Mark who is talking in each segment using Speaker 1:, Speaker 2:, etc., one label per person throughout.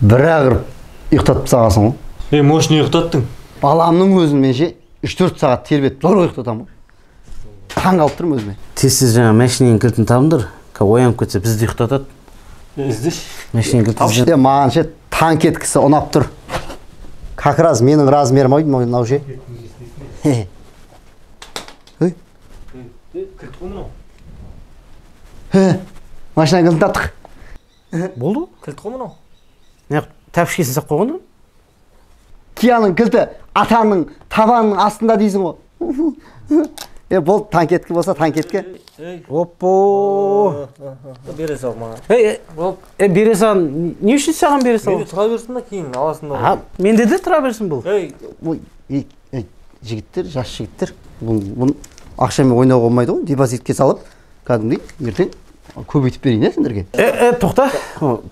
Speaker 1: бір ағырып ұйықтатып тастағансың ғой.
Speaker 2: Может не ұйықтаттың?
Speaker 1: Баламның өзін менше 3-4 сағат тербетіп зор ұйықтатамын ғой. Таң қалып тұрмын өзіме.
Speaker 3: Тез жаңа машинаның кілтін табыңдар. Оянып кетсе бізді ұйықтатады.
Speaker 2: Іздеш.
Speaker 3: Машинаның кілтін.
Speaker 1: Маған ше танк еткісі ұнап тұр. Как раз менің размерім ой мынау ше.
Speaker 2: Кілт қой мынау.
Speaker 1: Машинаның кілтін таптық.
Speaker 3: Болды?
Speaker 2: Кілт қой мынау.
Speaker 3: Тәпішкесін сақ қойған да?
Speaker 1: Кияның кілті атаның табанының астында дейсің ғой. Бұл танкеткі болса танкеткі.
Speaker 3: Оппо!
Speaker 2: Бере сал маған.
Speaker 3: Бере сал, не үшін саған бере сал?
Speaker 2: Менде тұра берсін да кейін аласында.
Speaker 3: Менде де тұра берсін бұл.
Speaker 1: Жігіттер, жас жігіттер, бұл ақшамен ойнауға болмайды ғой, депозитке салып, кәдімгідей ертең көбейтіп берейін сендерге.
Speaker 3: Тоқта,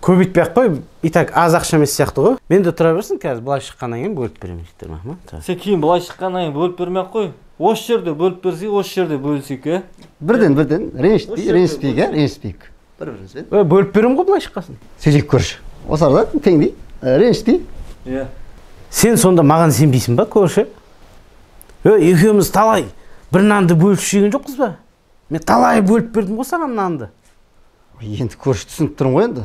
Speaker 3: көбейтпей-ақ қой, итак аз ақша емес сияқты ғой. Менде тұра берсін, қазір былай шыққаннан кейін бөліп беремін жігіттер.
Speaker 2: Сен кейін былай шыққаннан кейін бөліп бермей-ақ қой. Осы жерде бөліп берсек, осы жерде бөлісейік,
Speaker 1: Бірден, ренжітпейік. Бір-бірімізбен.
Speaker 3: Бөліп беремін ғой былай шыққасын.
Speaker 1: Сөйтейік көрші. Осы арада теңдей, ренжітпей.
Speaker 3: Сен сонда маған сенбейсің ба, көрші? Екеуміз талай бір нанды бөліп жеген жоқпыз ба? Мен талай бөліп бердім ғой саған нанды.
Speaker 1: Енді көрші түсініп тұрмын ғой енді.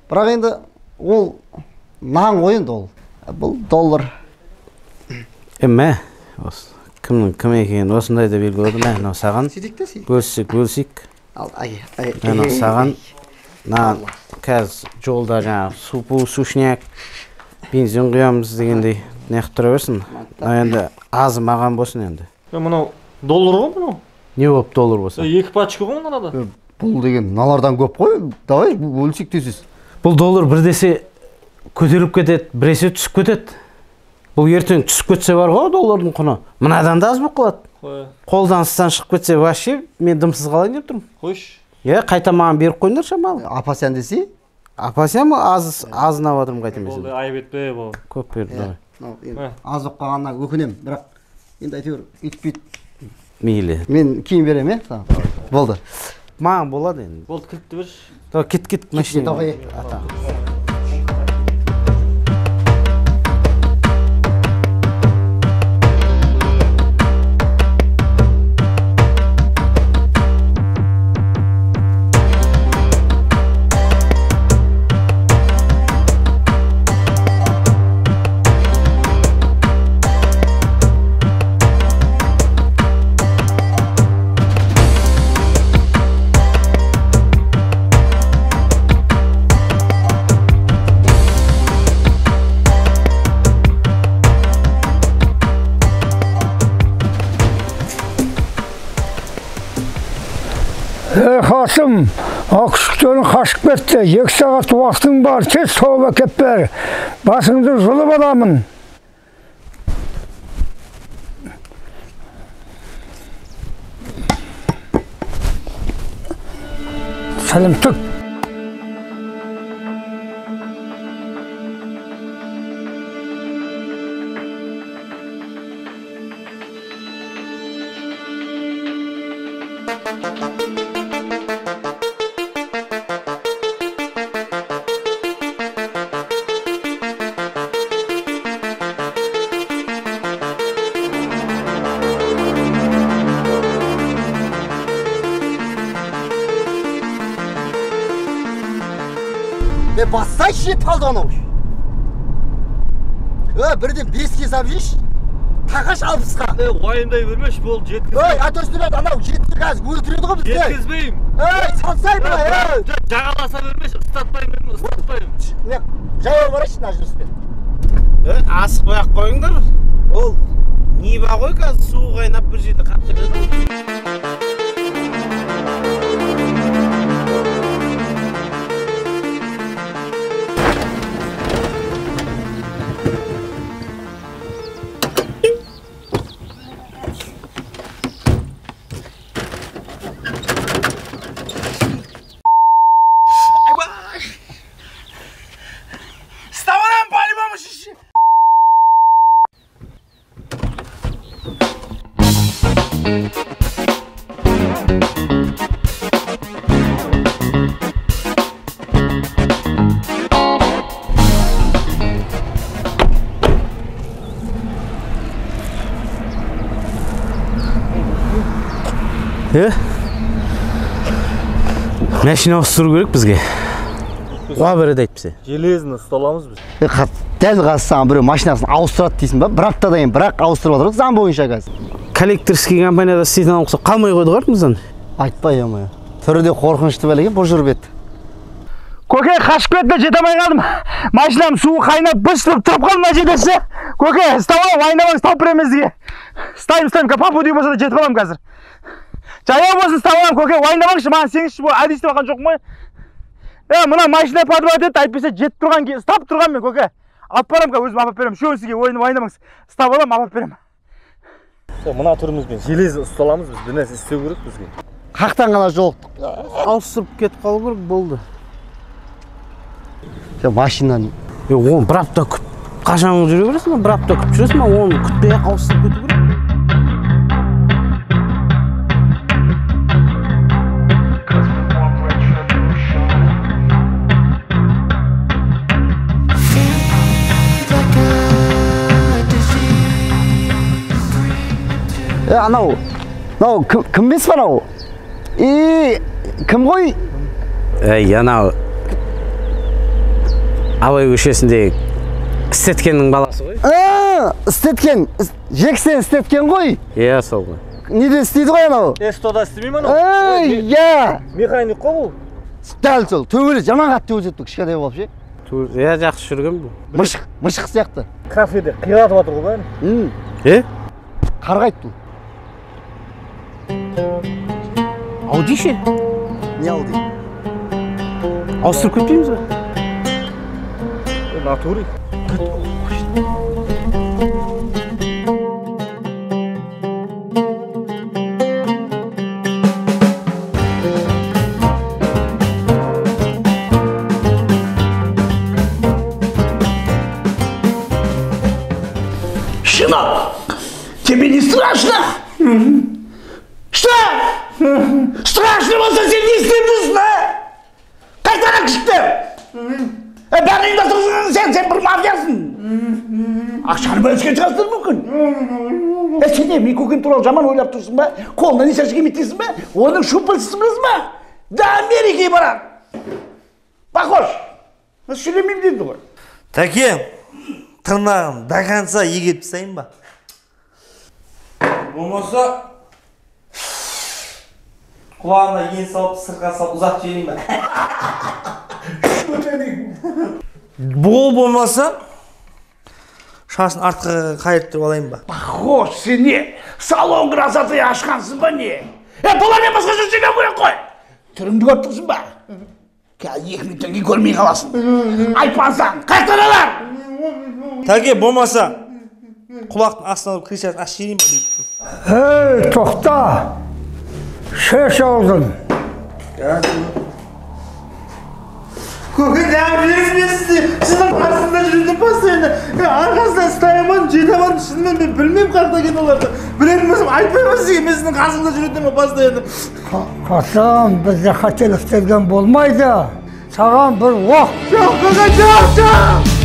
Speaker 1: Бірақ енді ол нан ғой енді ол. Бұл доллар.
Speaker 3: Мә, кім екенін осындай да белгі болды. Мә, саған бөлсек. Мә, саған қазір жолда жаңағы сушняк, бензин құямыз дегендей неғып тұра берсін. Енді азы маған болсын енді.
Speaker 2: Мынау доллар ғой мынау?
Speaker 3: Не болып доллар болса?
Speaker 2: 2 пачка ғой мынада.
Speaker 1: Бұл деген налардан көп қой. Давай бөлсек дейсіз.
Speaker 3: Бұл доллар бірдесе көтеріліп кетеді, біресе түсіп кетеді. Бұл ертең түсіп кетсе бар ғой доллардың құны. Мынадан да аз болып қалады. Қолданыстан шығып кетсе вообще мен дымсыз қалайын деп тұрмын.
Speaker 2: Қойш.
Speaker 3: Қайта маған беріп қойыңдар шамалы.
Speaker 1: Апасян десе?
Speaker 3: Апасян азын алып жатырмын қайта мен.
Speaker 2: Болды, айып етпе бұл.
Speaker 3: Көп берді.
Speaker 1: Аз болып қалғаннан өкінемін, бірақ енді әйтеуір үйтпейді.
Speaker 3: Мейлі.
Speaker 1: Мен кейін беремін, болды.
Speaker 3: Маған болады енді.
Speaker 2: Болды, кілтті берші.
Speaker 3: Кет машина.
Speaker 4: Қасым, ақшықтарын қашып кетті. 2 сағат уақытың бар, тез соғып әкеп бер. Басыңды жұлып аламын. Сәлемтік.
Speaker 1: Бастай жеп қалды анау. Бірден 5-ке сап жеш, тағаш 60-қа.
Speaker 2: Уайымдай бермеш, бол жеткізбейм.
Speaker 1: Атөстірет, анау жетті қазір өлтіреді ғой бізді.
Speaker 2: Жеткізбейм.
Speaker 1: Салсай бұла.
Speaker 2: Жағаласа бермеш, ұстатпайым.
Speaker 1: Жаяу барайшы, нәжіріспен.
Speaker 3: Асық бояқ қойыңдар. Ол не ба қой қазір суы қайнап бір жерде қатты кіреді. Машина ауыстыру керек бізге. Қуа береді айтпесе.
Speaker 2: Железін ұсталамыз біз.
Speaker 1: Дәл қазір саған біреу машинасын ауыстырады дейсің ба? Бір аптадан кейін бірақ ауыстырып отырық заң бойынша қазір.
Speaker 3: Коллекторский компанияда істейтін ұқсап қалмай қойды ғармыздан.
Speaker 1: Айтпай емай. Түрі де қорқынышты бәлеге бұл жүріп еді.
Speaker 4: Көке, қашып кетті, жете алмай қалдым. Машинам суы қайнап быстырып тұрып қалды мына жерде. Көке, ұстап ойнамаңыз, тауып береміз бізге. Ұстайым, папу дей болса да жетіп аламын қазір. Жаяу болсын ұстап аламын, көке, ойнамаңызшы, маған сеңізші бұл әдейі істеп алған жоқ ма? Мына машина подвод еді, айтпаса жетіп тұрған кейін, ұстап тұрған мен, көке. Алып барам, өзім апап берем, шөң сізге ойнамаңыз. Ұстап алам, апап берем.
Speaker 2: Мына түрімізбен железі ұсталамыз біз, бір нәрсе істеу керек бізге.
Speaker 1: Қақтан ғана жолықтық.
Speaker 3: Ауыстырып кетіп қалу керек болды.
Speaker 1: Машинаны.
Speaker 3: Оны бір апта қашан жүре бересің ба? Бір апта күтіп жүресің ба? Оны күтпей-ақ ауыстырып кету керек.
Speaker 1: Анау кім бес бар ау? Кім ғой?
Speaker 3: Анау Абай көшесіндегі Істеткеннің баласы ғой?
Speaker 1: Істеткен, Жексен Істеткен ғой?
Speaker 3: Иә, сол ғой.
Speaker 1: Неде істейді ғой анау?
Speaker 2: Эстода істемей ме анау?
Speaker 1: Иә.
Speaker 2: Механик қой бұл?
Speaker 1: Дәл сол, төбелес, жаман қатты төбелеседі кішкентай болып ше.
Speaker 3: Иә, жақсы жүрген бұл.
Speaker 1: Мышық сияқты.
Speaker 2: Кафеде қиратып жатыр ғой бәрін.
Speaker 1: Қарғайды бұл.
Speaker 3: Ауди ше?
Speaker 1: Не ауди?
Speaker 3: Ауыстырып кетпейміз ба?
Speaker 2: Натури.
Speaker 5: Сынок, тебе не страшно? Что? Страшно болса сен не істеп жүрсің, қайтарақ шықты. Бәрін ұйымдастырып сен бір мафиясың. Ақшаны бөліскен шығарсың мүмкін. Сен не, мен көкен туралы жаман ойлап тұрсың ба? Қолына несерші кеметтесің ба? Оның шупылсыз қыз ба? Да Америкаға барады. Похож. Сөйлемеймін деді ғой.
Speaker 6: Тәке, тырнағын до конца егетіп тастайын ба? Болмаса құлағына ен салып, сырға салып ұзақ жейін ба? Бұл болмаса шашын артқа қайырттырып алайын ба?
Speaker 5: Похож, сен не? Салон красоты ашқансың ба не? Бұлармен басқа сөз сөйлеу керек қой. Түріңді көріп тұрсың ба? Қазір 2 минуттан кейін көрмей қаласың. Айтпансаң, қайтадан алар!
Speaker 6: Тәке, болмаса құлақтың астына алып кричасын аш жейін ба?
Speaker 4: Тоқта! Шеш алдым.
Speaker 6: Көке, сіздің қасында жүретін постоянно. Арқасынан ұстаймын, жетемін, шынымен мен білмеймін қақта кетіп оларды. Білетін болсам айтпаймын сізге, мен сіздің қасында жүретін постоянно.
Speaker 4: Қасам, бізде қателік істелген болмайды. Саған бір оқ.
Speaker 6: Жоқ, көке, жоқ!